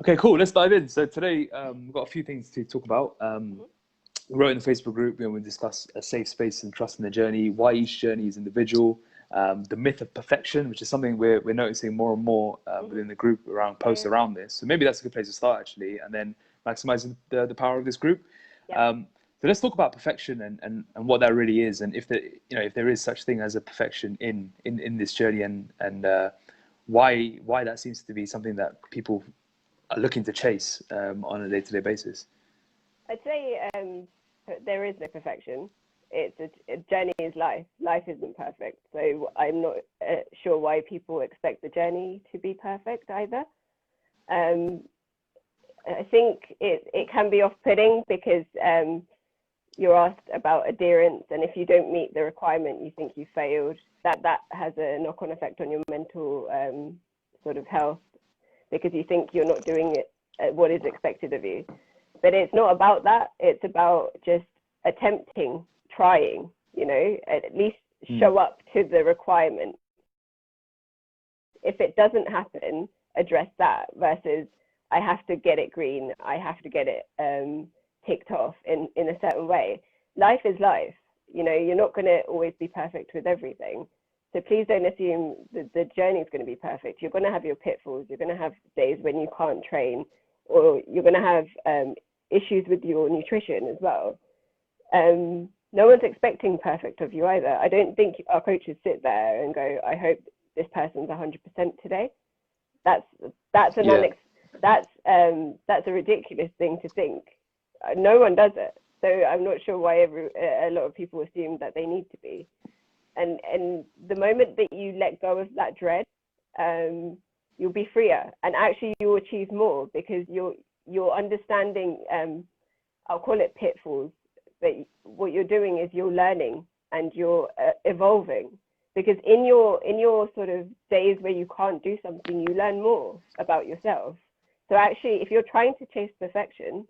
Okay, cool. Let's dive in. So today we've got a few things to talk about. We wrote in the Facebook group, we discuss a safe space and trust in the journey, why each journey is individual, the myth of perfection, which is something we're noticing more and more within the group around posts around this. So maybe that's a good place to start, actually, and then maximizing the power of this group. So let's talk about perfection and what that really is, and if there is such thing as a perfection in this journey, and why that seems to be something that people are looking to chase on a day-to-day basis. I'd say there is no perfection. It's a journey is life. Life isn't perfect, so I'm not sure why people expect the journey to be perfect either. I think it can be off-putting because you're asked about adherence, and if you don't meet the requirement, you think you failed. That has a knock-on effect on your mental sort of health, because you think you're not doing it what is expected of you. But it's not about that. It's about just attempting, trying, at least show up to the requirement. If it doesn't happen, address that versus I have to get it green, I have to get it ticked off in a certain way. Life is life. You're not going to always be perfect with everything. So please don't assume that the journey is going to be perfect. You're going to have your pitfalls. You're going to have days when you can't train, or you're going to have issues with your nutrition as well. No one's expecting perfect of you either. I don't think our coaches sit there and go, I hope this person's 100% today. That's a ridiculous thing to think. No one does it. So I'm not sure why a lot of people assume that they need to be. And the moment that you let go of that dread, you'll be freer, and actually you'll achieve more because you're understanding, I'll call it pitfalls, but what you're doing is you're learning and you're evolving, because in your sort of days where you can't do something, you learn more about yourself. So actually, if you're trying to chase perfection,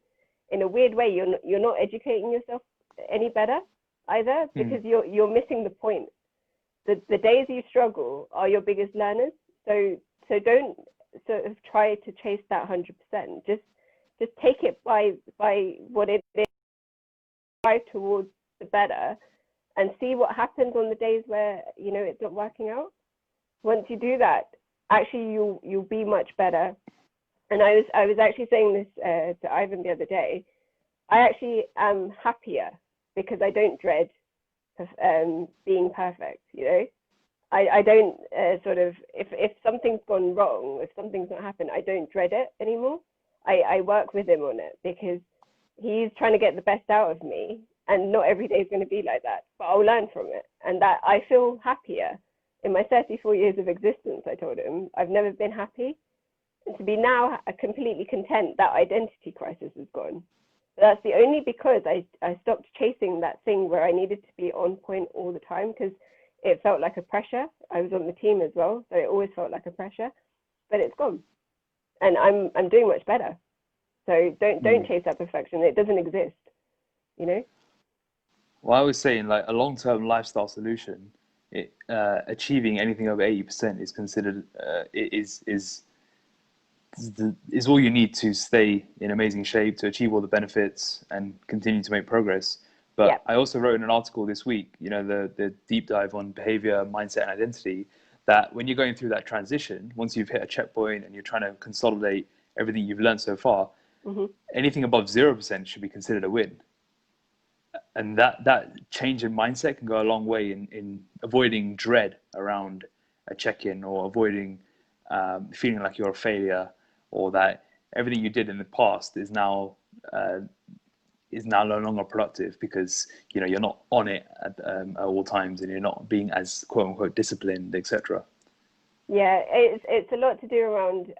in a weird way, you're not educating yourself any better either, because you're missing the point. The days you struggle are your biggest learners. So don't sort of try to chase that 100%. Just take it by what it is, drive towards the better, and see what happens on the days where it's not working out. Once you do that, actually you'll be much better. And I was actually saying this to Ivan the other day. I actually am happier because I don't dread being perfect. I don't sort of, if something's gone wrong, if something's not happened, I don't dread it anymore. I work with him on it because he's trying to get the best out of me, and not every day is going to be like that, but I'll learn from it. And that I feel happier. In my 34 years of existence, I told him, I've never been happy. And to be now completely content, that identity crisis is gone. But that's the only because I stopped chasing that thing where I needed to be on point all the time, because it felt like a pressure. I was on the team as well, so it always felt like a pressure, but it's gone. And I'm doing much better. So don't chase that perfection. It doesn't exist, Well, I was saying, like, a long-term lifestyle solution, achieving anything over 80% is considered is all you need to stay in amazing shape, to achieve all the benefits and continue to make progress. But I also wrote in an article this week, the deep dive on behavior, mindset, and identity, that when you're going through that transition, once you've hit a checkpoint and you're trying to consolidate everything you've learned so far, anything above 0% should be considered a win. And that change in mindset can go a long way in avoiding dread around a check-in, or avoiding feeling like you're a failure, or that everything you did in the past is now no longer productive because you're not on it at all times, and you're not being as quote unquote disciplined, etc. Yeah, it's a lot to do around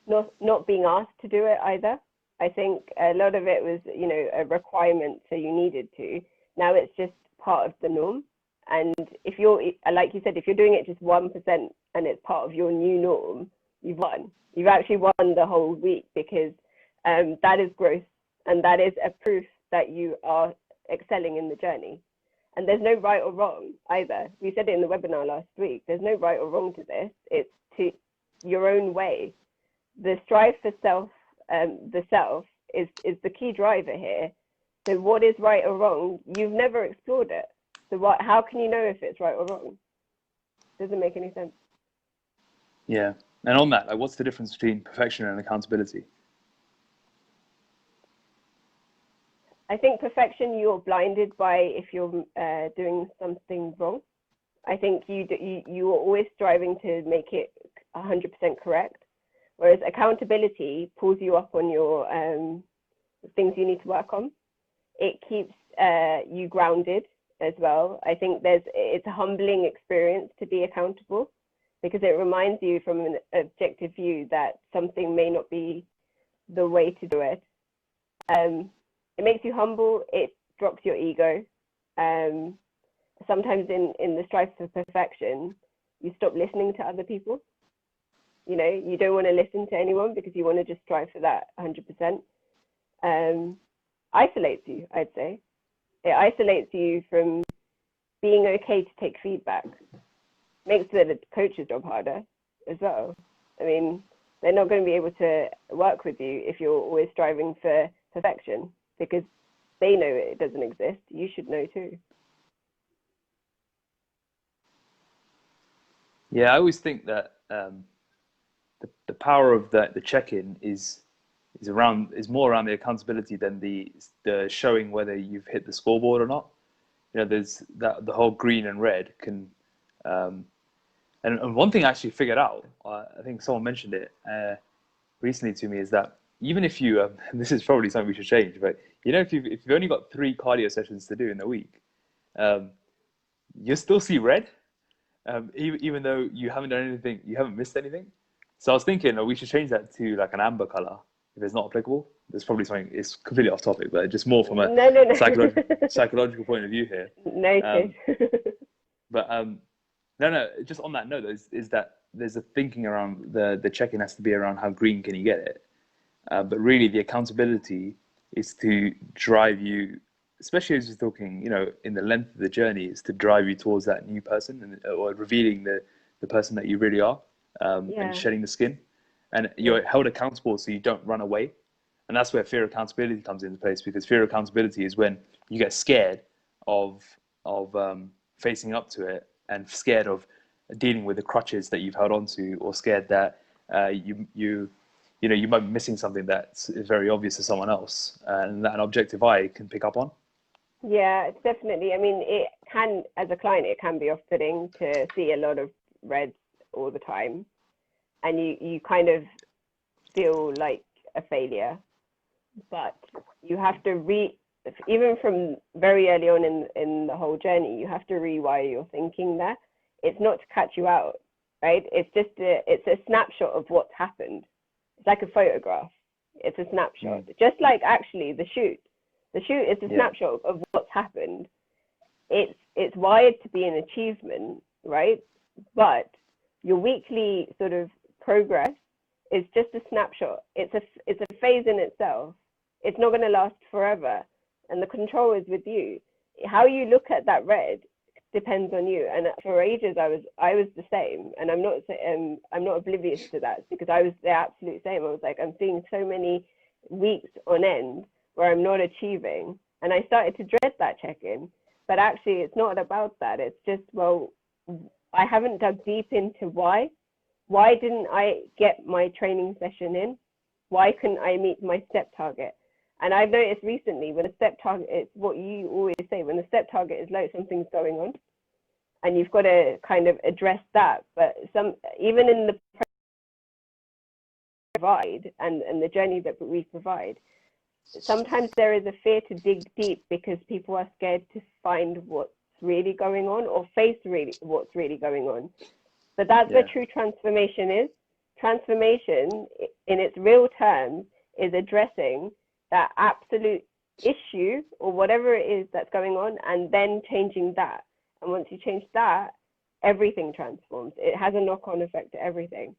not being asked to do it either. I think a lot of it was a requirement, so you needed to. Now it's just part of the norm. And if you're, like you said, if you're doing it just 1% and it's part of your new norm, you've won. You've actually won the whole week, because that is growth, and that is a proof that you are excelling in the journey. And there's no right or wrong either. We said it in the webinar last week. There's no right or wrong to this. It's to your own way. the strive for self, the self is the key driver here. So what is right or wrong? You've never explored it. So how can you know if it's right or wrong? Doesn't make any sense. Yeah. And on that, like, what's the difference between perfection and accountability? I think perfection, you're blinded by if you're doing something wrong. I think you are always striving to make it 100% correct, whereas accountability pulls you up on your things you need to work on. It keeps you grounded as well. I think it's a humbling experience to be accountable, because it reminds you from an objective view that something may not be the way to do it. It makes you humble. It drops your ego. Sometimes in the strive for perfection, you stop listening to other people. You know, you don't want to listen to anyone because you want to just strive for that 100%. Isolates you, I'd say. It isolates you from being okay to take feedback. Makes the coach's job harder as well. I mean, they're not going to be able to work with you if you're always striving for perfection, because they know it doesn't exist. You should know too. Yeah, I always think that the power of the check-in is more around the accountability than the showing whether you've hit the scoreboard or not. You know, there's the whole green and red can. And one thing I actually figured out, I think someone mentioned it recently to me, is that even if you, and this is probably something we should change, but you know, if you've only got 3 cardio sessions to do in a week, you'll still see red, even though you haven't done anything, you haven't missed anything. So I was thinking, we should change that to like an amber color if it's not applicable. There's probably something, it's completely off topic, but just more from a no. psychological point of view here. Noted. But no, just on that note, is that there's a thinking around the check-in has to be around how green can you get it. But really the accountability is to drive you, especially as you're talking, you know, in the length of the journey, is to drive you towards that new person or revealing the person that you really are, and shedding the skin. And you're held accountable so you don't run away. And that's where fear of accountability comes into place, because fear of accountability is when you get scared of facing up to it, and scared of dealing with the crutches that you've held on to, or scared that you might be missing something that's very obvious to someone else, and that an objective eye can pick up on. Yeah, it's definitely. I mean, it can, as a client, it can be off-putting to see a lot of reds all the time, and you kind of feel like a failure. But you have to even from very early on in the whole journey, you have to rewire your thinking there. It's not to catch you out, right? It's just it's a snapshot of what's happened. It's like a photograph. It's a snapshot. Just like actually the shoot. The shoot is a snapshot of what's happened. It's wired to be an achievement, right? But your weekly sort of progress is just a snapshot. It's a phase in itself. It's not going to last forever, and the control is with you. How you look at that red depends on you. And for ages, I was the same, and I'm not oblivious to that, because I was the absolute same. I was like, I'm seeing so many weeks on end where I'm not achieving, and I started to dread that check-in. But actually, it's not about that. It's just, well, I haven't dug deep into why. Why didn't I get my training session in? Why couldn't I meet my step target? And I've noticed recently, when a step target, it's what you always say, when the step target is low, something's going on, and you've got to kind of address that. But even in the provide and the journey that we provide, sometimes there is a fear to dig deep because people are scared to find what's really going on or face what's really going on. But that's where true transformation is. Transformation, in its real terms, is addressing that absolute issue or whatever it is that's going on, and then changing that. And once you change that, everything transforms. It has a knock-on effect to everything.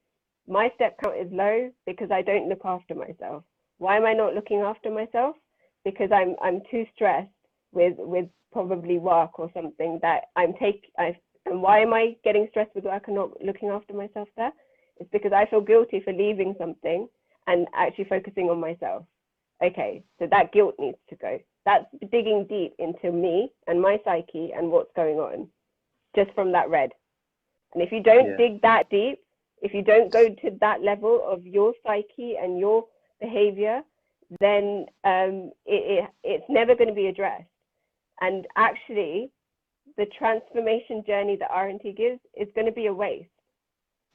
My step count is low because I don't look after myself. Why am I not looking after myself? Because I'm too stressed with probably work or something that and why am I getting stressed with work and not looking after myself there? It's because I feel guilty for leaving something and actually focusing on myself. Okay, so that guilt needs to go. That's digging deep into me and my psyche and what's going on just from that red. And if you don't dig that deep, if you don't go to that level of your psyche and your behavior, then it's never going to be addressed. And actually, the transformation journey that RNT gives is going to be a waste.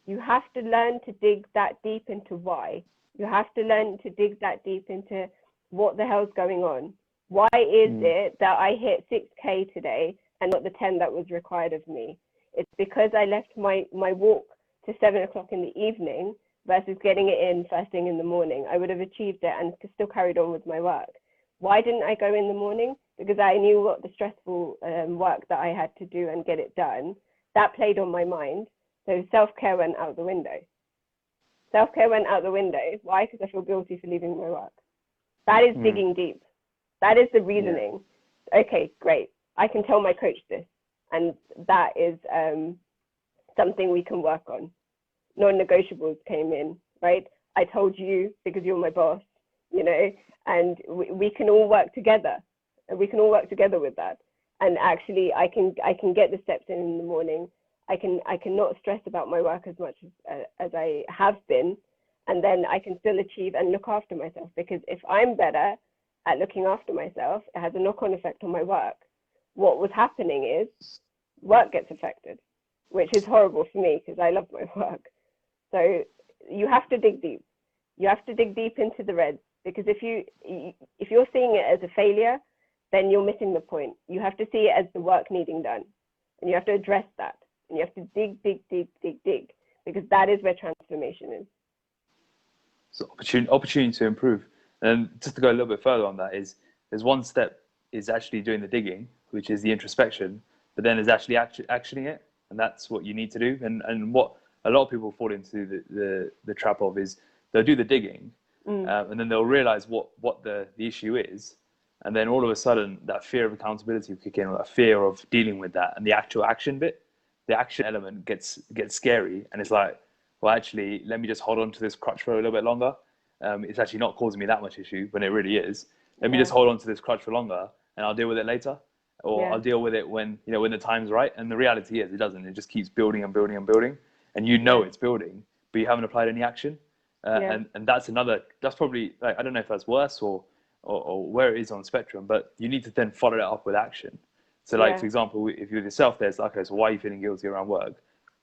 You have to learn to dig that deep into why. You have to learn to dig that deep into what the hell's going on. Why is it that I hit 6K today and not the 10 that was required of me? It's because I left my walk to 7 o'clock in the evening versus getting it in first thing in the morning. I would have achieved it and still carried on with my work. Why didn't I go in the morning? Because I knew what the stressful work that I had to do and get it done. That played on my mind. So self-care went out the window. Self-care went out the window. Why? Because I feel guilty for leaving my work. That is digging deep. That is the reasoning. Okay, great. I can tell my coach this. And that is something we can work on. Non-negotiables came in, right? I told you because you're my boss, you know, and we can all work together. We can all work together with that. And actually, I can get the steps in the morning. I can not stress about my work as much as I have been, and then I can still achieve and look after myself. Because if I'm better at looking after myself, it has a knock-on effect on my work. What was happening is work gets affected, which is horrible for me because I love my work. So you have to dig deep. You have to dig deep into the reds, because if you're seeing it as a failure, then you're missing the point. You have to see it as the work needing done, and you have to address that. And you have to dig, because that is where transformation is. So opportunity to improve. And just to go a little bit further on that, there's one step is actually doing the digging, which is the introspection, but then there's actually actioning it, and that's what you need to do. And what a lot of people fall into the trap of is they'll do the digging, and then they'll realize what the issue is, and then all of a sudden that fear of accountability will kick in, or that fear of dealing with that, and the actual action bit, the action element gets scary, and it's like, well, actually, let me just hold on to this crutch for a little bit longer. It's actually not causing me that much issue when it really is. Let me just hold on to this crutch for longer, and I'll deal with it later, or I'll deal with it when the time's right. And the reality is, it doesn't. It just keeps building and building and building, and it's building, but you haven't applied any action. And that's probably, like, I don't know if that's worse or where it is on the spectrum, but you need to then follow it up with action. So, like, for example, if you're yourself, there's like, okay, so why are you feeling guilty around work?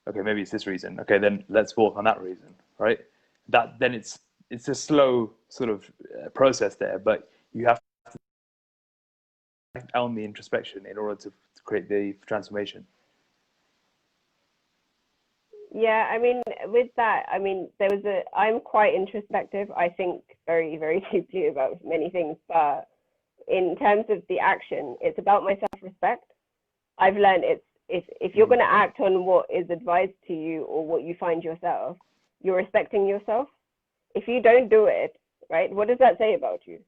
Okay, maybe it's this reason. Okay, then let's work on that reason, right? Then it's a slow sort of process there, but you have to act on the introspection in order to create the transformation. Yeah, I mean, with that, I mean, I'm quite introspective. I think very, very deeply about many things, but in terms of the action, it's about my self-respect. I've learned if you're going to act on what is advised to you or what you find yourself, you're respecting yourself. If you don't do it, right, what does that say about you?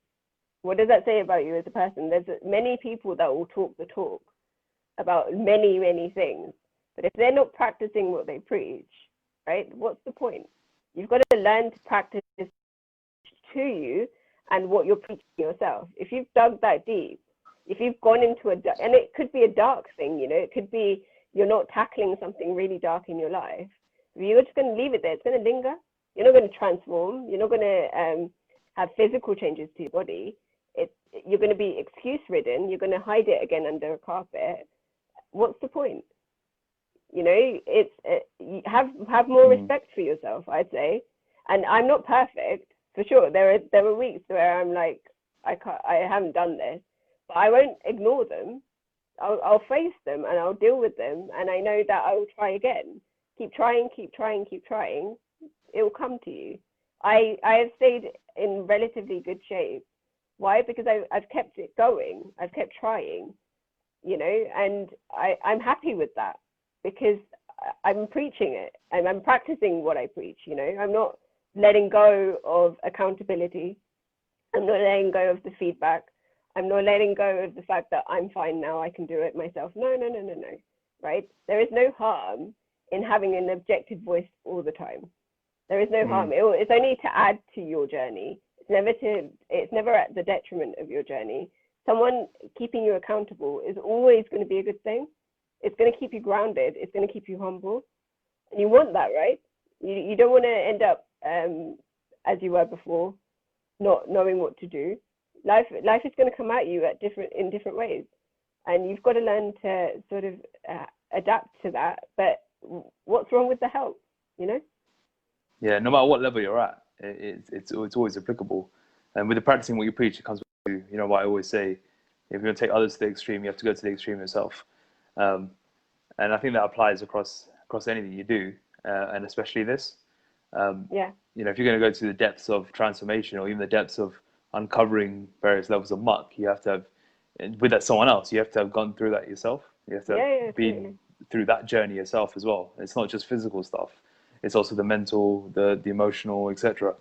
What does that say about you as a person? There's many people that will talk the talk about many, many things, but if they're not practicing what they preach, right, what's the point? You've got to learn to practice to you and what you're preaching yourself. If you've dug that deep, if you've gone into and it could be a dark thing, it could be you're not tackling something really dark in your life. If you're just going to leave it there, it's going to linger. You're not going to transform. You're not going to have physical changes to your body. You're going to be excuse-ridden. You're going to hide it again under a carpet. What's the point? Have more respect for yourself, I'd say. And I'm not perfect, for sure. There were weeks where I'm like, I haven't done this, but I won't ignore them. I'll face them and I'll deal with them. And I know that I will try again. Keep trying. It will come to you. I have stayed in relatively good shape. Why? Because I've kept it going. I've kept trying, and I'm happy with that because I'm preaching it. I'm practicing what I preach, I'm not letting go of accountability. I'm not letting go of the feedback. I'm not letting go of the fact that I'm fine now. I can do it myself. No, right? There is no harm in having an objective voice all the time. There is no harm. It's only to add to your journey. It's never at the detriment of your journey. Someone keeping you accountable is always going to be a good thing. It's going to keep you grounded. It's going to keep you humble. And you want that, right? You don't want to end up as you were before, not knowing what to do. Life is going to come at you in different ways, and you've got to learn to sort of adapt to that. But what's wrong with the help? Yeah, no matter what level you're at, it's always applicable. And with the practicing what you preach, it comes back to what I always say: if you're going to take others to the extreme, you have to go to the extreme yourself. And I think that applies across anything you do, and especially this. If you're going to go to the depths of transformation, or even the depths of uncovering various levels of muck, you have to have, with that someone else, you have to have gone through that yourself. You have to have been through that journey yourself as well. It's not just physical stuff. It's also the mental, the emotional, etc.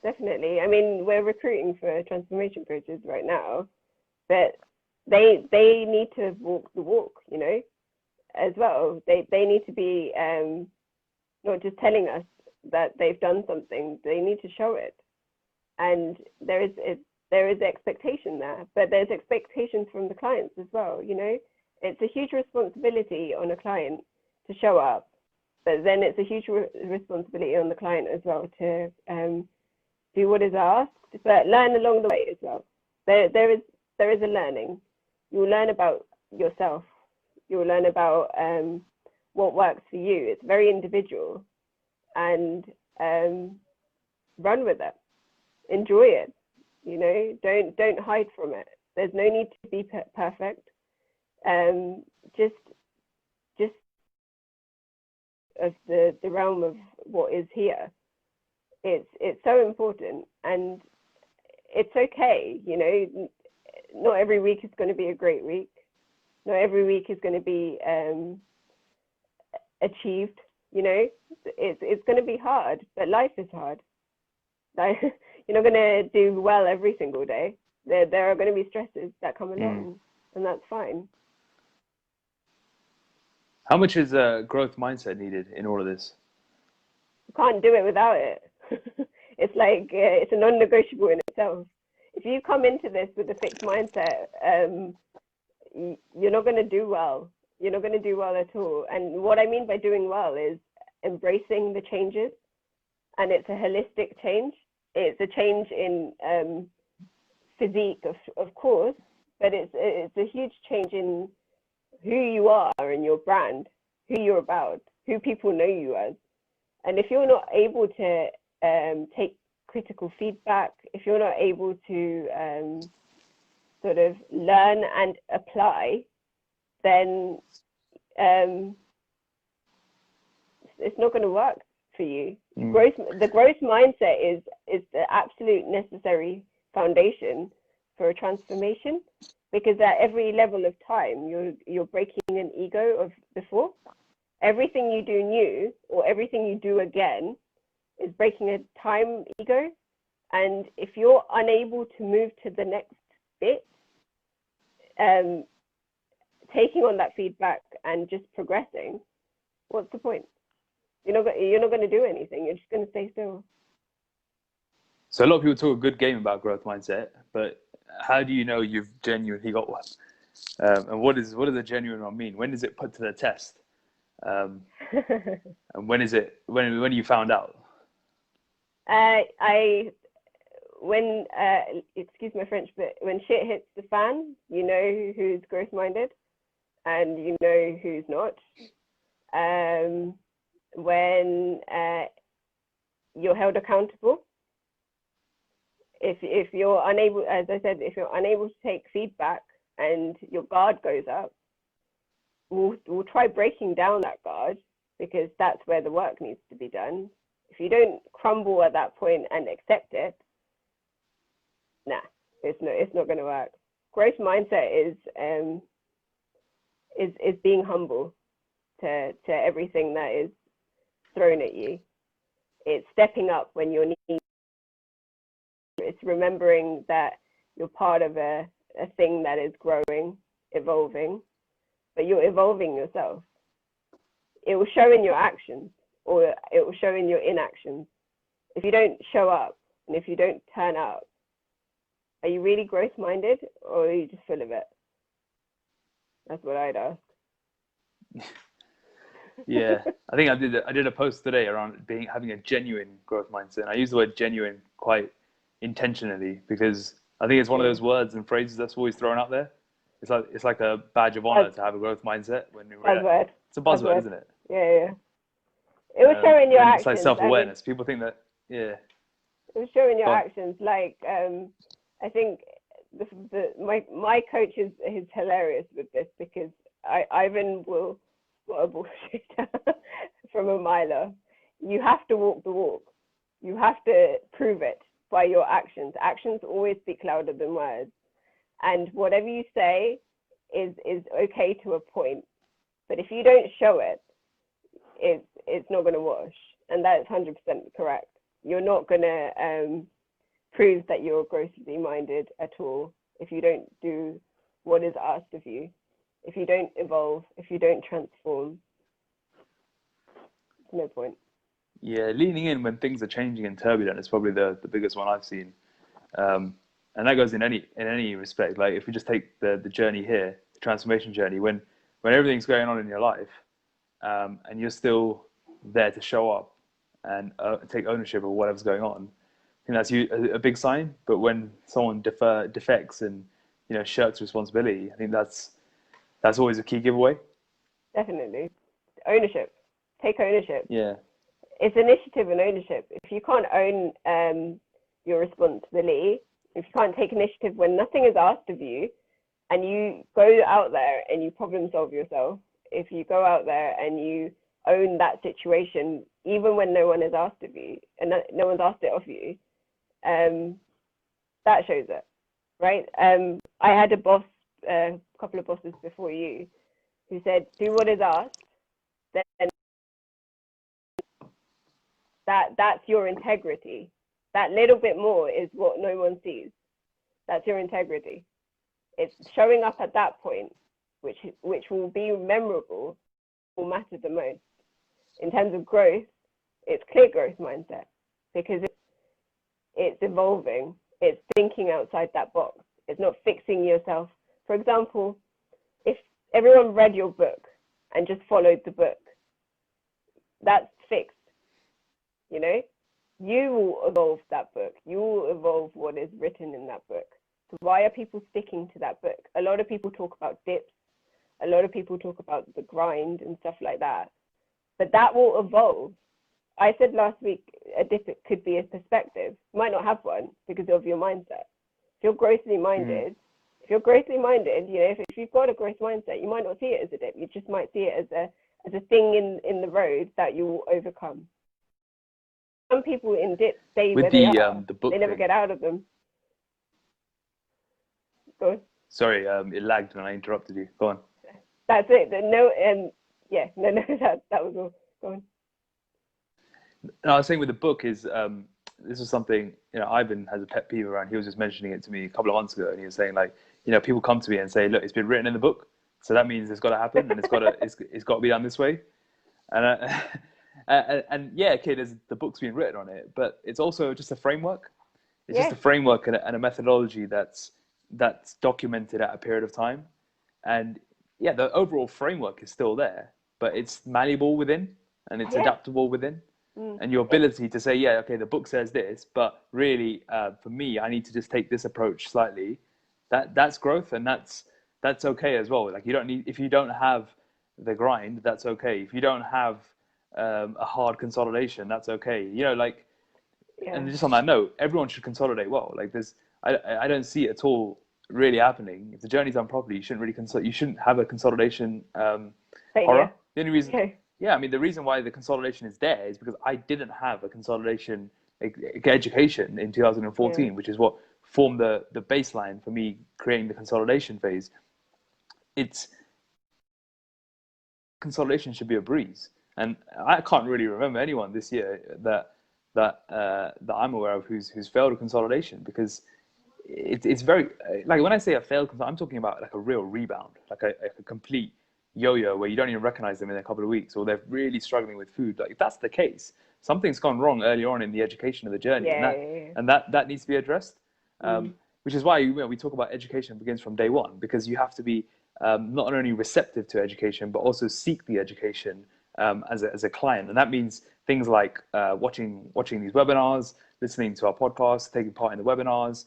Definitely. I mean, we're recruiting for transformation coaches right now, but they need to walk the walk, as well. They need to be not just telling us that they've done something. They need to show it. And there is expectation there, but there's expectations from the clients as well. It's a huge responsibility on a client to show up, but then it's a huge responsibility on the client as well to do what is asked, but learn along the way as well. There is a learning. You'll learn about yourself. You'll learn about what works for you. It's very individual, and run with it. Enjoy it. Don't hide from it. There's no need to be perfect. Just of the realm of what is here. It's so important, and it's okay. Not every week is going to be a great week. Not every week is going to be achieved. It's going to be hard, but life is hard. You're not going to do well every single day. There are going to be stresses that come along, and that's fine. How much is growth mindset needed in all of this? You can't do it without it. It's like it's a non-negotiable in itself. If you come into this with a fixed mindset, you're not going to do well. You're not going to do well at all. And what I mean by doing well is embracing the changes, and it's a holistic change. It's a change in physique, of course, but it's a huge change in who you are and your brand, who you're about, who people know you as. And if you're not able to take critical feedback, if you're not able to sort of learn and apply, then it's not going to work for you. The growth mindset is the absolute necessary foundation for a transformation, because at every level of time you're breaking an ego of before. Everything you do new or everything you do again is breaking a time ego, and if you're unable to move to the next bit, taking on that feedback and just progressing, what's the point? You're not going to do anything. You're just going to stay still. So a lot of people talk a good game about growth mindset, but how do you know you've genuinely got one? And what does a genuine one mean? When is it put to the test? And when you found out? Excuse my French, but when shit hits the fan, you know who's growth minded and you know who's not. When you're held accountable, if you're unable, as I said, if you're unable to take feedback and your guard goes up, we'll try breaking down that guard, because that's where the work needs to be done. If you don't crumble at that point and accept it, it's not going to work. Growth mindset is being humble to everything that is thrown at you. It's stepping up when you're needed. It's remembering that you're part of a thing that is growing, evolving, but you're evolving yourself. It will show in your actions. or it will show in your inactions. If you don't show up and if you don't turn up, are you really growth-minded, or are you just full of it? That's what I'd ask. Yeah, I think I did a post today around having a genuine growth mindset. And I use the word genuine quite intentionally because I think it's one of those words and phrases that's always thrown out there. It's like a badge of honor to have a growth mindset when you buzzword. It's a buzzword, isn't it? Yeah. It was showing your actions. It's like self-awareness. People think that, yeah. It was showing your actions. Like, I think my coach is hilarious with this because Ivan will, what a bullshitter from a miler. You have to walk the walk. You have to prove it by your actions. Actions always speak louder than words. And whatever you say is okay to a point. But if you don't show it, it's not going to wash. And that's 100% correct. You're not going to prove that you're grossly minded at all if you don't do what is asked of you, if you don't evolve, if you don't transform. No point. Yeah, leaning in when things are changing and turbulent is probably the biggest one I've seen. And that goes in any respect. Like if we just take the journey here, the transformation journey, when everything's going on in your life, and you're still there to show up and take ownership of whatever's going on, I think that's a big sign. But when someone defects and shirks responsibility, I think that's always a key giveaway. Definitely, ownership. Take ownership. Yeah. It's initiative and ownership. If you can't own your responsibility, if you can't take initiative when nothing is asked of you, and you go out there and you problem solve yourself, if you go out there and you own that situation, even when no one has asked of you and no one's asked it of you, that shows it, right? I had a boss, a couple of bosses before you, who said, do what is asked, then that's your integrity. That little bit more is what no one sees. That's your integrity. It's showing up at that point, which will be memorable, will matter the most. In terms of growth, it's clear growth mindset because it's evolving. It's thinking outside that box. It's not fixing yourself. For example, if everyone read your book and just followed the book, that's fixed. You will evolve that book. You will evolve what is written in that book. So why are people sticking to that book? A lot of people talk about dips. A lot of people talk about the grind and stuff like that. But that will evolve. I said last week, a dip could be a perspective. You might not have one because of your mindset. If you're grossly minded, if you've got a growth mindset, you might not see it as a dip. You just might see it as a thing in the road that you will overcome. Some people in dips stay where they are. The book they never thing. get out of them. Go on. Sorry, it lagged when I interrupted you. Go on. That's it. That was all. Go on. No, I was saying with the book is this is something Ivan has a pet peeve around. He was just mentioning it to me a couple of months ago, and he was saying people come to me and say, look, it's been written in the book, so that means it's got to happen, and it's got to be done this way, and yeah, okay, the book's been written on it, but it's also just a framework. It's just a framework and a methodology that's documented at a period of time, and yeah, the overall framework is still there, but it's malleable within and it's adaptable within. And your ability to say, yeah, okay, the book says this, but really, for me, I need to just take this approach slightly. That's growth, and that's okay as well. Like if you don't have the grind, that's okay. If you don't have a hard consolidation, that's okay. And just on that note, everyone should consolidate well. Like I don't see it at all really happening. If the journey's done properly, you shouldn't have a consolidation horror. The only reason. Okay. Yeah, I mean, the reason why the consolidation is there is because I didn't have a consolidation education in 2014, which is what formed the baseline for me creating the consolidation phase. Consolidation should be a breeze. And I can't really remember anyone this year that I'm aware of who's failed a consolidation, because it's very, like when I say a failed consolidation, I'm talking about like a real rebound, like a complete yo-yo where you don't even recognize them in a couple of weeks, or they're really struggling with food, like if that's the case, something's gone wrong early on in the education of the journey, and that needs to be addressed. Which is why we talk about education begins from day one, because you have to be not only receptive to education, but also seek the education as a client. And that means things like watching these webinars, listening to our podcasts, taking part in the webinars,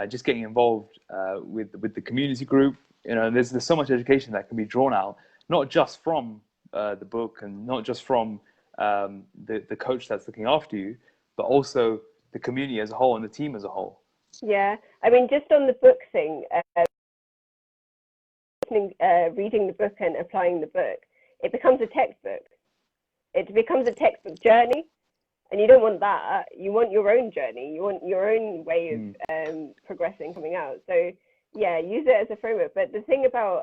just getting involved with the community group. There's so much education that can be drawn out, not just from the book and not just from the coach that's looking after you, but also the community as a whole and the team as a whole. Yeah, I mean, just on the book thing, reading the book and applying the book, it becomes a textbook. It becomes a textbook journey, and you don't want that. You want your own journey. You want your own way of progressing, coming out. So yeah, use it as a framework. But the thing about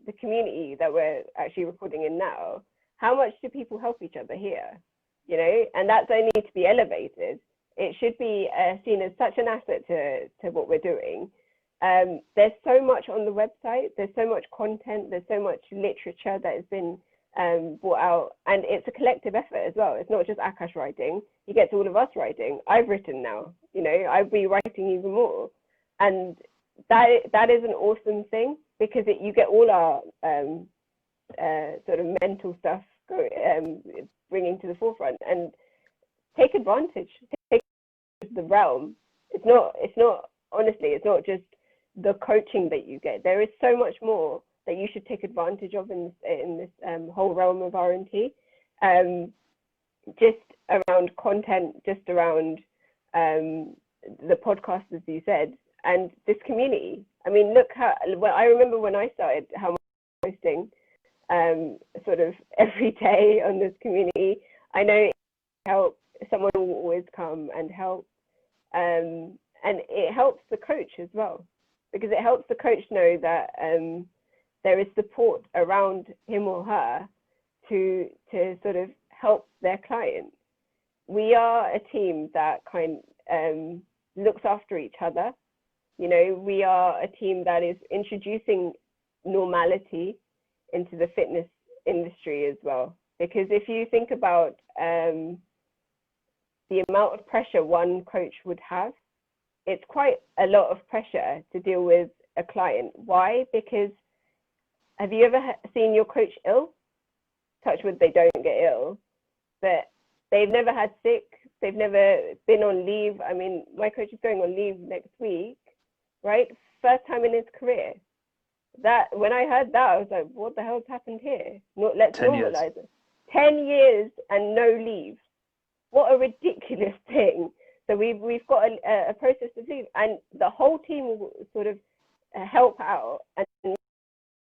the community that we're actually recording in now, how much do people help each other here? And that's only to be elevated. It should be seen as such an asset to what we're doing. There's so much on the website. There's so much content. There's so much literature that has been brought out. And it's a collective effort as well. It's not just Akash writing. He gets all of us writing. I've written now. I'll be writing even more. And that is an awesome thing, because you get all our sort of mental stuff bringing to the forefront. And take advantage. Take the realm. It's not honestly, it's not just the coaching that you get. There is so much more that you should take advantage of in this whole realm of RNT, just around content, just around the podcast, as you said, and this community. I mean, look I remember when I started, how much I was posting sort of every day on this community. I know it helps. Someone will always come and help, and it helps the coach as well, because it helps the coach know that there is support around him or her to sort of help their client. We are a team that looks after each other. We are a team that is introducing normality into the fitness industry as well, because if you think about the amount of pressure one coach would have, it's quite a lot of pressure to deal with a client. Why? Because have you ever seen your coach ill? Touch wood, they don't get ill, but they've never had sick. They've never been on leave. I mean, my coach is going on leave next week, right? First time in his career. That when I heard that, I was like, what the hell's happened here? Let's normalize it. 10 years and no leave. What a ridiculous thing. So we've got a process of leave, and the whole team will sort of help out, and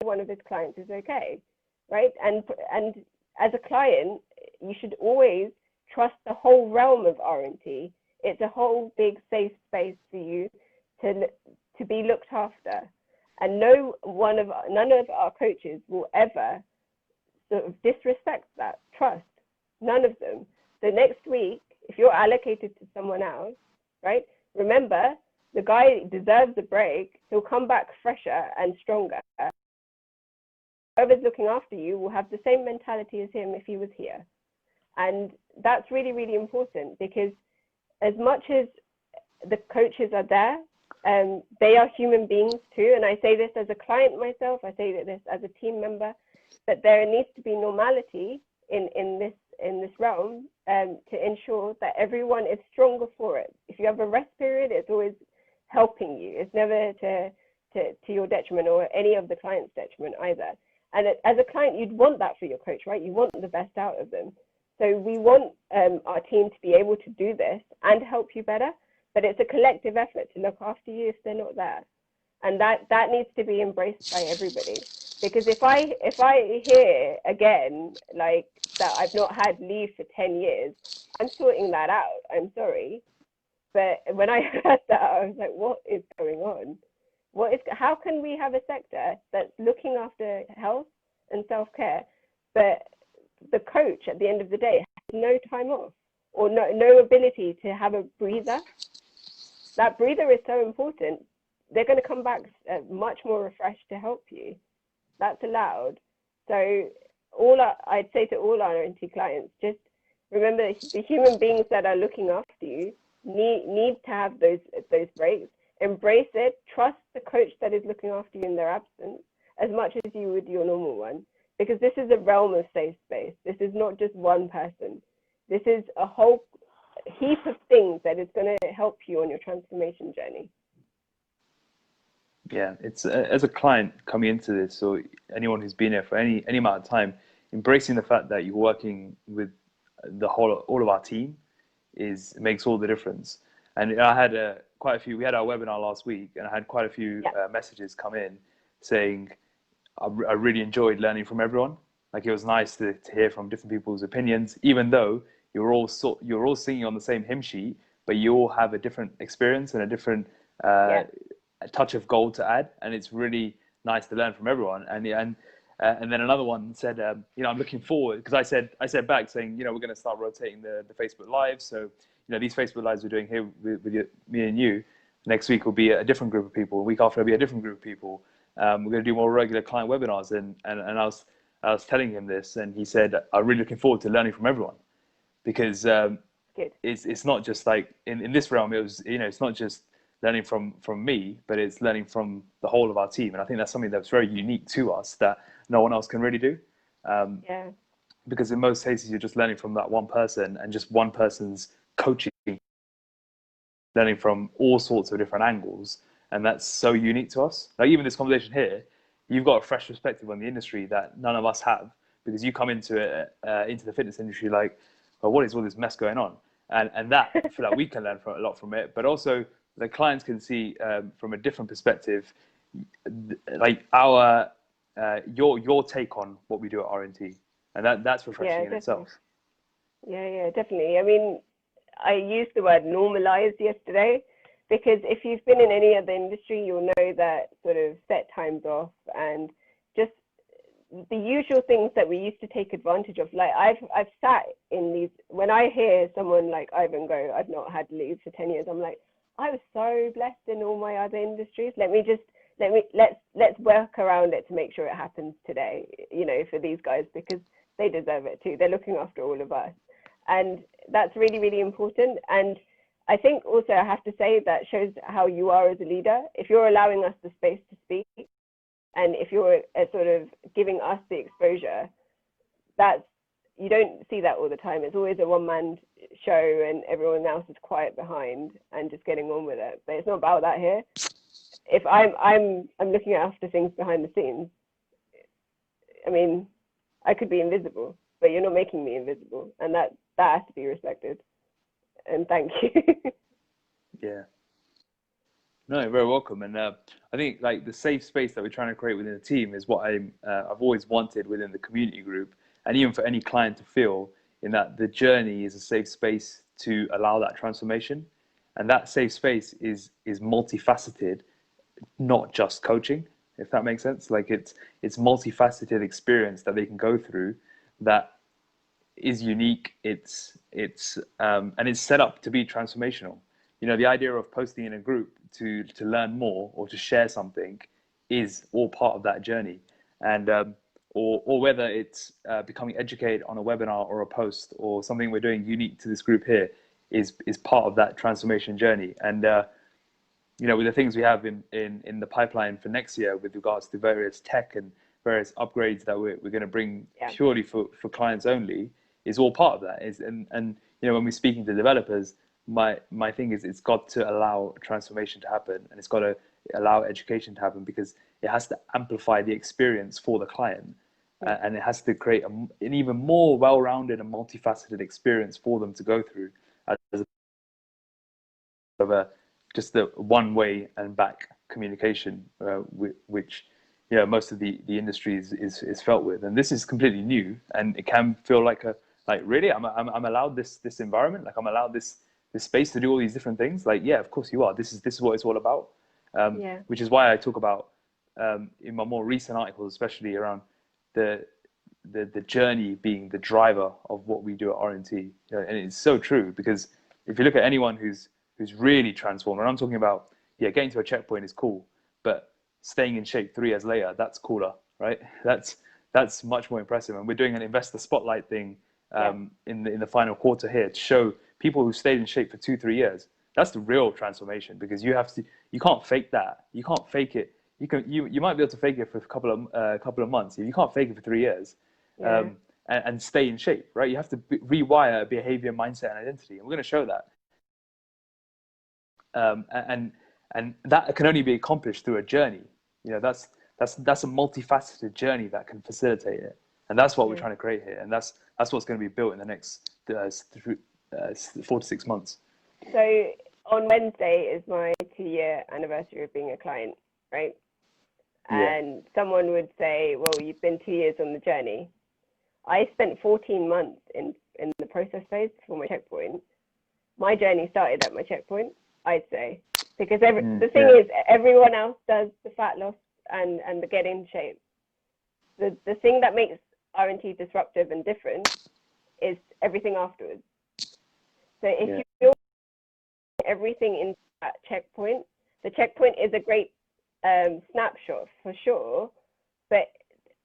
one of his clients is okay, right? And as a client, you should always trust the whole realm of RNT. It's a whole big safe space for you to be looked after, and none of our coaches will ever sort of disrespect that trust. None of them. So next week, if you're allocated to someone else, right? Remember, the guy deserves a break. He'll come back fresher and stronger. Whoever's looking after you will have the same mentality as him if he was here. And that's really, really important, because as much as the coaches are there, they are human beings too. And I say this as a client myself, I say this as a team member, that there needs to be normality in this realm to ensure that everyone is stronger for it. If you have a rest period, it's always helping you. It's never to your detriment or any of the client's detriment either. And as a client, you'd want that for your coach, right? You want the best out of them. So we want our team to be able to do this and help you better, but it's a collective effort to look after you if they're not there. And that needs to be embraced by everybody. Because if I hear again, like, that I've not had leave for 10 years, I'm sorting that out. I'm sorry. But when I heard that, I was like, what is going on? How can we have a sector that's looking after health and self-care, but the coach at the end of the day has no time off or no ability to have a breather? That breather is so important. They're going to come back much more refreshed to help you. That's allowed. So I'd say to all our RNT clients, just remember the human beings that are looking after you need to have those breaks. Embrace it. Trust the coach that is looking after you in their absence as much as you would your normal one, because this is a realm of safe space. This is not just one person. This is a whole heap of things that is going to help you on your transformation journey. Yeah, it's as a client coming into this, or anyone who's been here for any amount of time, embracing the fact that you're working with all of our team makes all the difference. And I had we had our webinar last week, and I had quite a few messages come in saying, I really enjoyed learning from everyone. Like, it was nice to hear from different people's opinions, even though you're all singing on the same hymn sheet, but you all have a different experience and a different touch of gold to add. And it's really nice to learn from everyone. And then another one said, I'm looking forward, because I said back saying, we're going to start rotating the Facebook Lives. So, these Facebook Lives we're doing here with me and you, next week will be a different group of people. The week after will be a different group of people. We're going to do more regular client webinars. And I was telling him this, and he said, I'm really looking forward to learning from everyone, because it's not just like in this realm, it was, it's not just learning from me, but it's learning from the whole of our team. And I think that's something that's very unique to us that no one else can really do. Because in most cases, you're just learning from that one person and just one person's coaching, learning from all sorts of different angles. And that's so unique to us. Like, even this conversation here, you've got a fresh perspective on the industry that none of us have, because you come into the fitness industry like, well, what is all this mess going on? And that, I feel like we can learn a lot from it, but also the clients can see from a different perspective, like your take on what we do at RNT, and that's refreshing in itself. Yeah, definitely. I mean, I used the word normalized yesterday, because if you've been in any other industry, you'll know that sort of set times off and just the usual things that we used to take advantage of. Like, I've sat in these, when I hear someone like Ivan go, I've not had leave for 10 years, I'm like, I was so blessed in all my other industries. Let's work around it to make sure it happens today, for these guys, because they deserve it too. They're looking after all of us. And that's really, really important. And I think also I have to say that shows how you are as a leader. If you're allowing us the space to speak, and if you're sort of giving us the exposure, you don't see that all the time. It's always a one-man show and everyone else is quiet behind and just getting on with it. But it's not about that here. If I'm looking after things behind the scenes, I mean, I could be invisible, but you're not making me invisible, and that has to be respected. And thank you. Yeah. No, you're very welcome. And I think like the safe space that we're trying to create within the team is what I've always wanted within the community group, and even for any client to feel in that the journey is a safe space to allow that transformation. And that safe space is multifaceted, not just coaching, if that makes sense. Like, it's multifaceted experience that they can go through that is unique. It's and it's set up to be transformational. The idea of posting in a group to learn more or to share something is all part of that journey. And or whether it's becoming educated on a webinar or a post or something we're doing unique to this group here is part of that transformation journey. And with the things we have in the pipeline for next year with regards to various tech and various upgrades that we're going to bring purely for clients only, is all part of that. And when we're speaking to developers, my thing is it's got to allow transformation to happen, and it's got to allow education to happen, because it has to amplify the experience for the client, and it has to create an even more well-rounded and multifaceted experience for them to go through, as of just the one-way and back communication, which most of the industry is felt with. And this is completely new, and it can feel like really I'm allowed this environment, like I'm allowed this space to do all these different things. Like, yeah, of course you are. This is what it's all about. Which is why I talk about in my more recent articles, especially around the journey being the driver of what we do at RNT. And it's so true, because if you look at anyone who's really transformed, and I'm talking about, getting to a checkpoint is cool, but staying in shape 3 years later, that's cooler, right? That's that's much more impressive. And we're doing an investor spotlight thing in the final quarter here to show people who stayed in shape for 2-3 years. That's the real transformation, because you can't fake that. You can't fake it. You might be able to fake it for a couple of months. You can't fake it for 3 years. And stay in shape, right? You have to rewire behavior, mindset, and identity, and we're going to show that. And that can only be accomplished through a journey. That's a multifaceted journey that can facilitate it, and that's what we're trying to create here, and that's what's going to be built in the next 4 to 6 months. So on Wednesday is my 2-year anniversary of being a client, right? And someone would say, well, you've been 2 years on the journey. I spent 14 months in the process phase for my checkpoint. My journey started at my checkpoint, I'd say, because the thing is, everyone else does the fat loss and the get in shape. The thing that makes RNT disruptive and different is everything afterwards. So if you build everything in that checkpoint, the checkpoint is a great snapshot for sure, but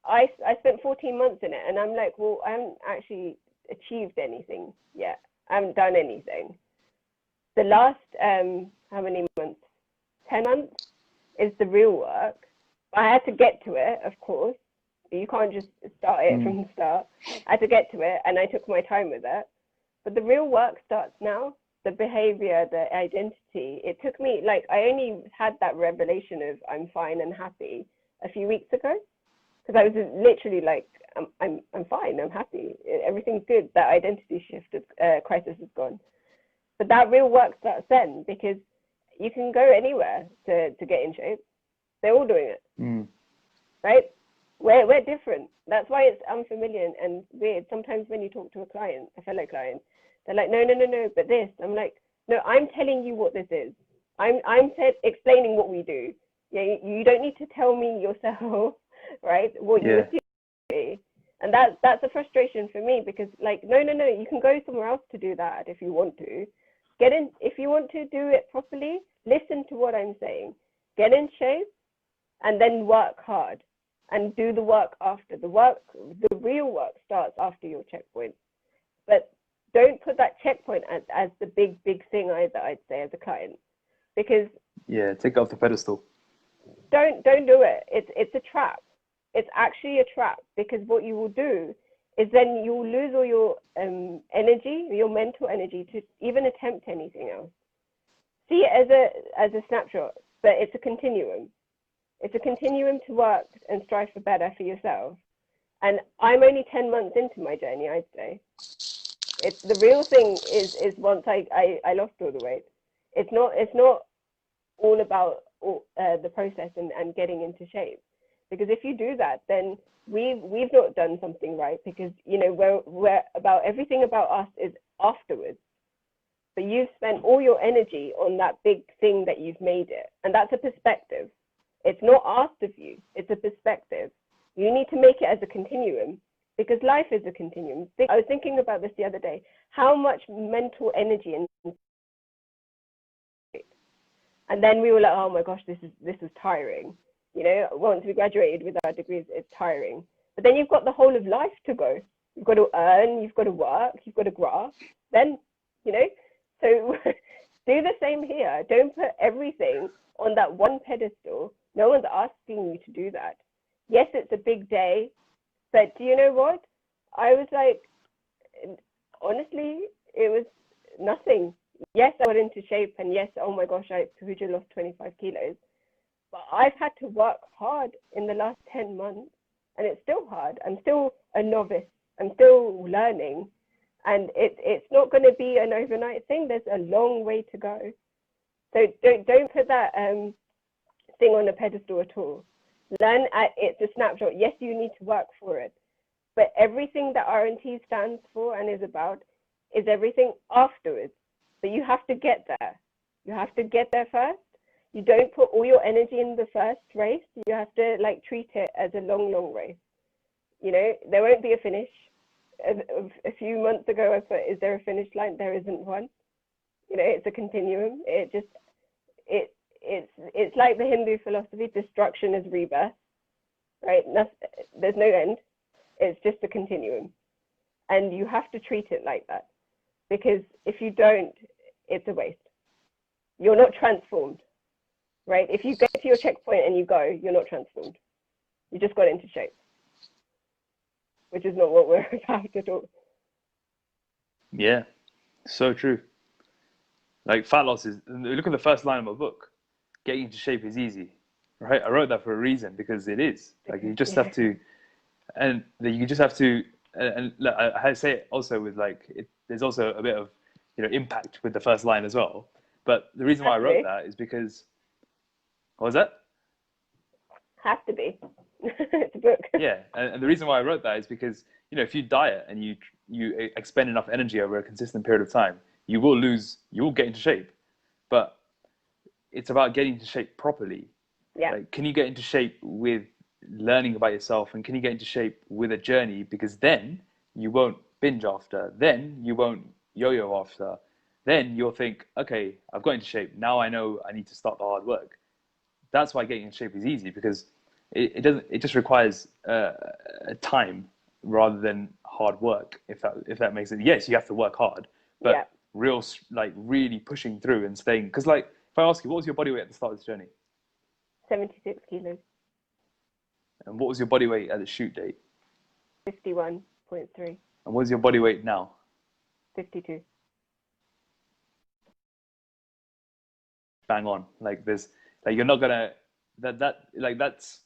I spent 14 months in it, and I'm like, well, I haven't actually achieved anything yet. I haven't done anything. The last, how many months? 10 months is the real work. I had to get to it, of course. You can't just start it from the start. I had to get to it, and I took my time with it. But the real work starts now. The behavior, the identity. It took me, like, I only had that revelation of I'm fine and happy a few weeks ago. Because I was literally like, I'm fine, I'm happy, everything's good. That identity shift crisis is gone. But that real work starts then, because you can go anywhere to get in shape. They're all doing it, right? We're different. That's why it's unfamiliar and weird. Sometimes when you talk to a fellow client, they're like, no, but this. I'm like, no, I'm telling you what this is. I'm explaining what we do. Yeah, you don't need to tell me yourself. Right, what you see, and that's a frustration for me, because like no, you can go somewhere else to do that if you want to. Get in, if you want to do it properly, listen to what I'm saying, get in shape, and then work hard and do the work after. The real work starts after your checkpoint, but don't put that checkpoint as the big thing either, I'd say, as a client, because take it off the pedestal. Don't do it. It's a trap. It's actually a trap, because what you will do is then you'll lose all your energy, your mental energy, to even attempt anything else. See it as a snapshot, but it's a continuum. It's a continuum to work and strive for better for yourself. And I'm only 10 months into my journey, I'd say. It's the real thing is once I lost all the weight. It's not all about the process and getting into shape. Because if you do that, then we've not done something right, because we're about everything about us is afterwards. But you've spent all your energy on that big thing that you've made it, and that's a perspective. It's not asked of you; it's a perspective. You need to make it as a continuum, because life is a continuum. I was thinking about this the other day. How much mental energy and then we were like, oh my gosh, this is tiring. Once we graduated with our degrees, it's tiring. But then you've got the whole of life to go. You've got to earn, you've got to work, you've got to graft. Then, so do the same here. Don't put everything on that one pedestal. No one's asking you to do that. Yes, it's a big day, but do you know what? I was like, honestly, it was nothing. Yes, I got into shape, and yes, oh my gosh, Puja lost 25 kilos. But I've had to work hard in the last 10 months, and it's still hard. I'm still a novice. I'm still learning, and it's not going to be an overnight thing. There's a long way to go. So don't put that thing on a pedestal at all. Learn it's a snapshot. Yes, you need to work for it, but everything that RNT stands for and is about is everything afterwards. But you have to get there. You have to get there first. You don't put all your energy in the first race. You have to treat it as a long race. There won't be a finish. A few months ago, I put, is there a finish line? There isn't one. It's a continuum. It's like the Hindu philosophy, destruction is rebirth, right? There's no end. It's just a continuum. And you have to treat it like that, because if you don't, it's a waste. You're not transformed, right? If you get to your checkpoint and you go, you're not transformed. You just got into shape, which is not what we're about at all. Yeah, so true. Like fat loss is, look at the first line of my book, getting into shape is easy, right? I wrote that for a reason, because it is. Like you just have to, and you just have to, and look, I say it also with like, there's also a bit of, impact with the first line as well. But the reason why I wrote that is because, what was that? Has to be. It's a book. Yeah, and the reason why I wrote that is because, if you diet and you expend enough energy over a consistent period of time, you will get into shape. But it's about getting into shape properly. Yeah. Like, can you get into shape with learning about yourself, and can you get into shape with a journey? Because then you won't binge after, then you won't yo-yo after, then you'll think, okay, I've got into shape, now I know I need to start the hard work. That's why getting in shape is easy, because it just requires time rather than hard work, if that makes sense. Yes, you have to work hard, but really pushing through and staying, because like, if I ask you, what was your body weight at the start of this journey? 76 kilos. And what was your body weight at the shoot date? 51.3. And what is your body weight now? 52. Bang on. Like you're not gonna, that's,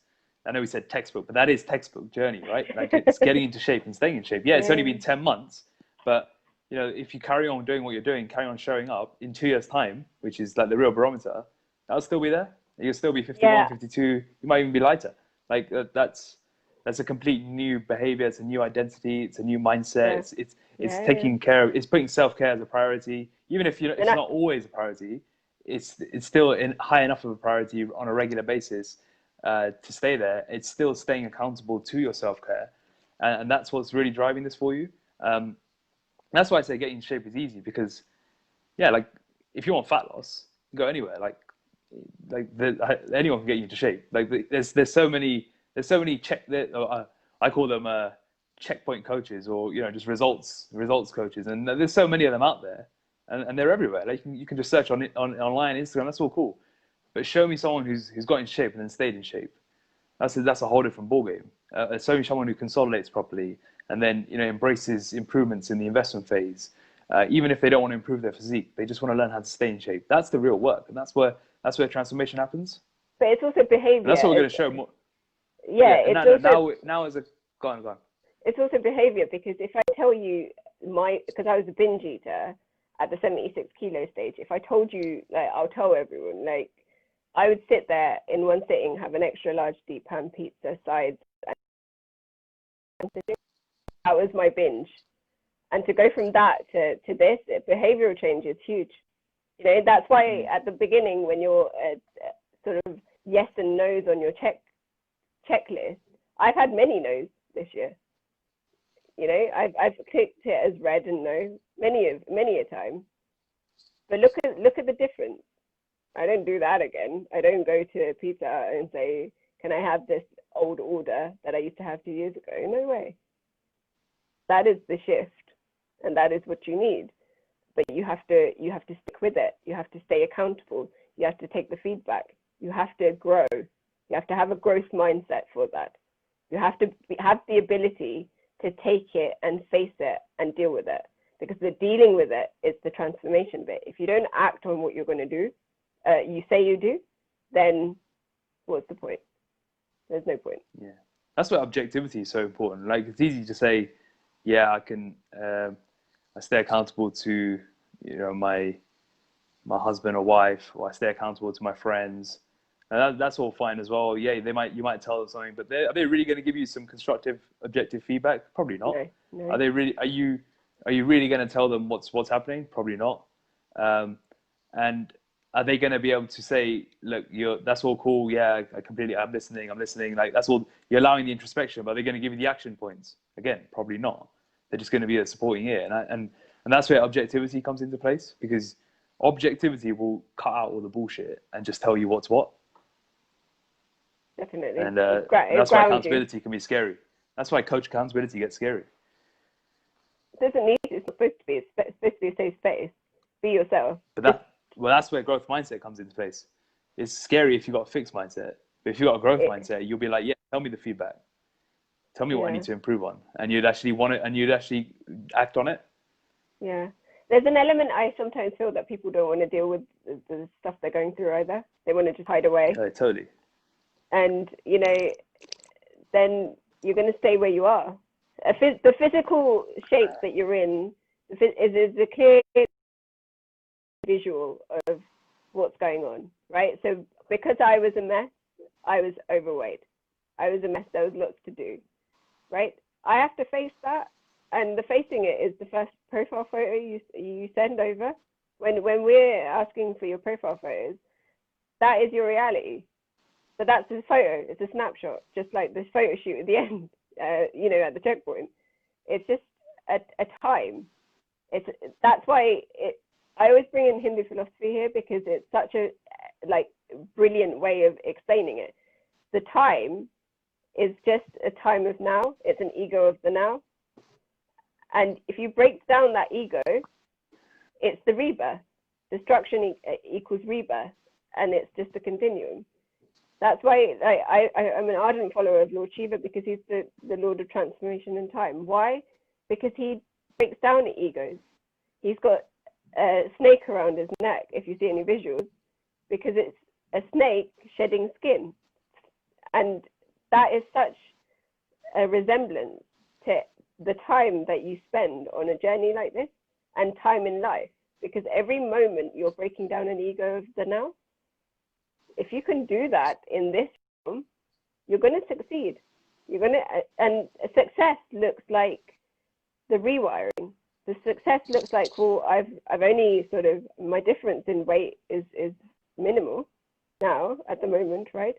I know we said textbook, but that is textbook journey, right? Like it's getting into shape and staying in shape. Yeah, it's only been 10 months, but if you carry on doing what you're doing, carry on showing up in 2 years' time, which is like the real barometer, that'll still be there. You'll still be 51, 52. You might even be lighter. Like that's a complete new behavior. It's a new identity. It's a new mindset. It's taking care of. It's putting self-care as a priority, even if it's not always a priority. It's still high enough of a priority on a regular basis to stay there. It's still staying accountable to your self-care, and that's what's really driving this for you. That's why I say getting in shape is easy, because like if you want fat loss, go anywhere. Like anyone can get you into shape. Like there's so many I call them checkpoint coaches, or just results coaches, and there's so many of them out there, and they're everywhere. Like you can just search on online, Instagram. That's all cool, but show me someone who's got in shape and then stayed in shape. That's a whole different ballgame. Show me someone who consolidates properly and then embraces improvements in the investment phase. Even if they don't want to improve their physique, they just want to learn how to stay in shape. That's the real work, and that's where transformation happens. But it's also behavior. And that's what we're going to show more. Now as a go on. It's also behavior, because if I tell you because I was a binge eater at the 76 kilo stage, if I told you, like, I'll tell everyone, like, I would sit there in one sitting, have an extra large deep pan pizza, sides, and that was my binge. And to go from that to this, behavioral change is huge. That's why at the beginning, when you're sort of yes and no's on your checklist, I've had many no's this year. I've clicked it as red and no many a time. But look at the difference. I don't do that again. I don't go to pizza and say, can I have this old order that I used to have 2 years ago? No way. That is the shift, and that is what you need. But you have to stick with it. You have to stay accountable. You have to take the feedback. You have to grow. You have to have a growth mindset for that. You have to have the ability to take it and face it and deal with it, because the dealing with it is the transformation bit. If you don't act on what you're going to do, you say you do, then what's the point? There's no point. Yeah, that's why objectivity is so important. Like, it's easy to say, yeah, I can I stay accountable to my husband or wife, or I stay accountable to my friends, and that's all fine as well. Yeah, you might tell them something, but are they really going to give you some constructive, objective feedback? Probably not. No. Are you really going to tell them what's happening? Probably not. And are they going to be able to say, look, that's all cool. Yeah, I'm listening. Like, that's all. You're allowing the introspection, but are they going to give you the action points? Again, probably not. They're just going to be a supporting ear. And that's where objectivity comes into place, because objectivity will cut out all the bullshit and just tell you what's what. Definitely. And that's why accountability can be scary. That's why coach accountability gets scary. It doesn't need to. It's not supposed to be. It's supposed to be a safe space. Be yourself. But that's where growth mindset comes into place. It's scary if you've got a fixed mindset. But if you've got a growth mindset, you'll be like, yeah, tell me the feedback. Tell me what I need to improve on. And you'd actually want it, and you'd actually act on it. Yeah. There's an element I sometimes feel that people don't want to deal with the stuff they're going through either. They want to just hide away. Totally. And, you know, then you're going to stay where you are. The physical shape that you're in is a clear visual of what's going on, right? So because I was a mess, I was overweight. I was a mess. There was lots to do, right? I have to face that. And the facing it is the first profile photo you send over. When we're asking for your profile photos, that is your reality. But that's a photo. It's a snapshot, just like this photo shoot at the end, you know, at the checkpoint. It's just a time. That's why I always bring in Hindu philosophy here, because it's such a brilliant way of explaining it. The time is just a time of now. It's an ego of the now. And if you break down that ego, it's the rebirth. Destruction equals rebirth, and it's just a continuum. That's why I'm an ardent follower of Lord Shiva, because he's the Lord of transformation and time. Why? Because he breaks down the egos. He's got a snake around his neck, if you see any visuals, because it's a snake shedding skin. And that is such a resemblance to the time that you spend on a journey like this, and time in life, because every moment you're breaking down an ego of the now. If you can do that in this room, you're going to succeed. And success looks like the rewiring. The success looks like, well, I've only sort of, my difference in weight is minimal now at the moment, right?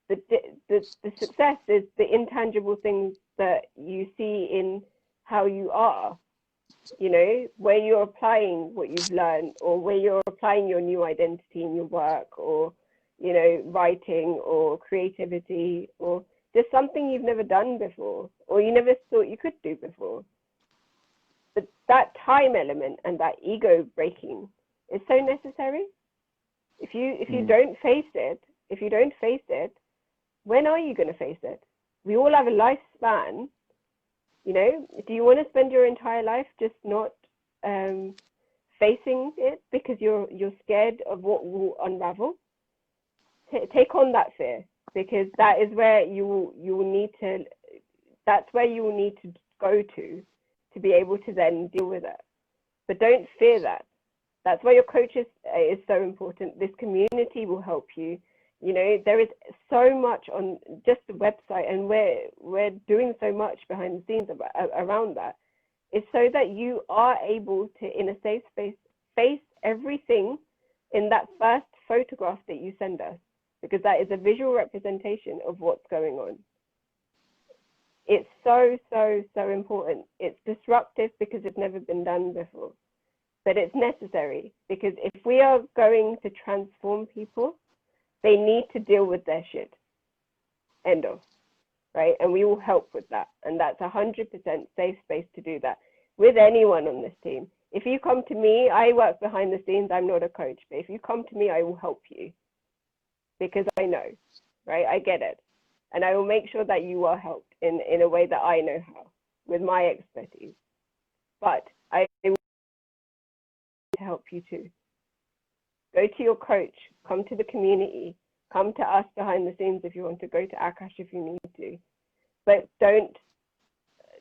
The success is the intangible things that you see in how you are, you know, where you're applying what you've learned, or where you're applying your new identity in your work, or, you know, writing or creativity, or just something you've never done before, or you never thought you could do before. But that time element and that ego breaking is so necessary. If you don't face it, when are you going to face it? We all have a lifespan. You know, do you want to spend your entire life just not facing it because you're scared of what will unravel? Take on that fear, because that is where you will need to. That's where you will need to go to be able to then deal with it. But don't fear that. That's why your coach is so important. This community will help you. You know, there is so much on just the website, and we're doing so much behind the scenes around that. It's so that you are able to, in a safe space, face everything in that first photograph that you send us, because that is a visual representation of what's going on. It's so, so, so important. It's disruptive because it's never been done before, but it's necessary, because if we are going to transform people, they need to deal with their shit. End of. Right? And we will help with that. And that's 100% safe space to do that with anyone on this team. If you come to me, I work behind the scenes. I'm not a coach, but if you come to me, I will help you, because I know, right? I get it. And I will make sure that you are helped in a way that I know how, with my expertise. But I will help you too. Go to your coach, come to the community, come to us behind the scenes if you want to, go to Akash if you need to. But don't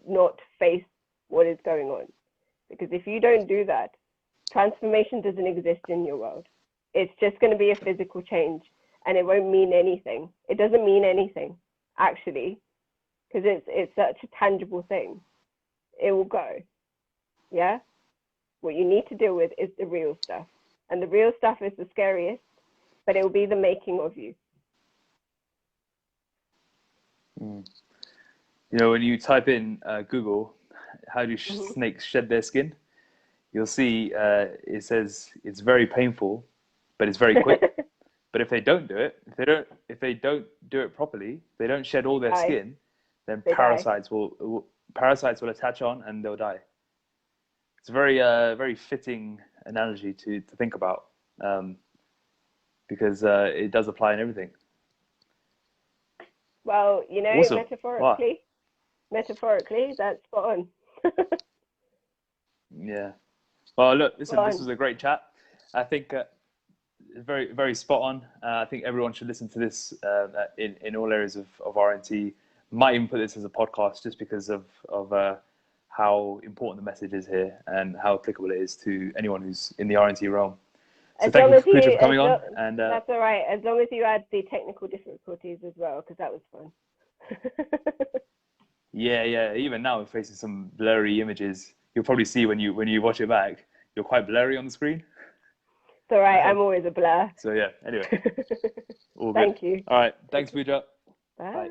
not face what is going on. Because if you don't do that, transformation doesn't exist in your world. It's just going to be a physical change, and it won't mean anything. It doesn't mean anything, actually, because it's such a tangible thing. It will go. Yeah? What you need to deal with is the real stuff. And the real stuff is the scariest, but it will be the making of you. You know, when you type in Google, how do snakes shed their skin? You'll see it says it's very painful, but it's very quick. But if they don't do it, if they don't do it properly, they don't shed all their skin, then They parasites will attach on and they'll die. It's a very fitting analogy to think about, because it does apply in everything. Well, you know, awesome. metaphorically, that's spot on. Yeah. Well, look, listen, this was a great chat. I think very, very spot on. I think everyone should listen to this in all areas of RNT. Might even put this as a podcast just because of how important the message is here and how applicable it is to anyone who's in the RNT realm. So thank you, Puja, for coming on. And that's all right, as long as you add the technical difficulties as well, because that was fun. Yeah. Even now, we're facing some blurry images. You'll probably see when you watch it back, you're quite blurry on the screen. It's all right. I'm always a blur. So yeah. Anyway, all good. Thank you. All right. Thanks, Puja. Bye.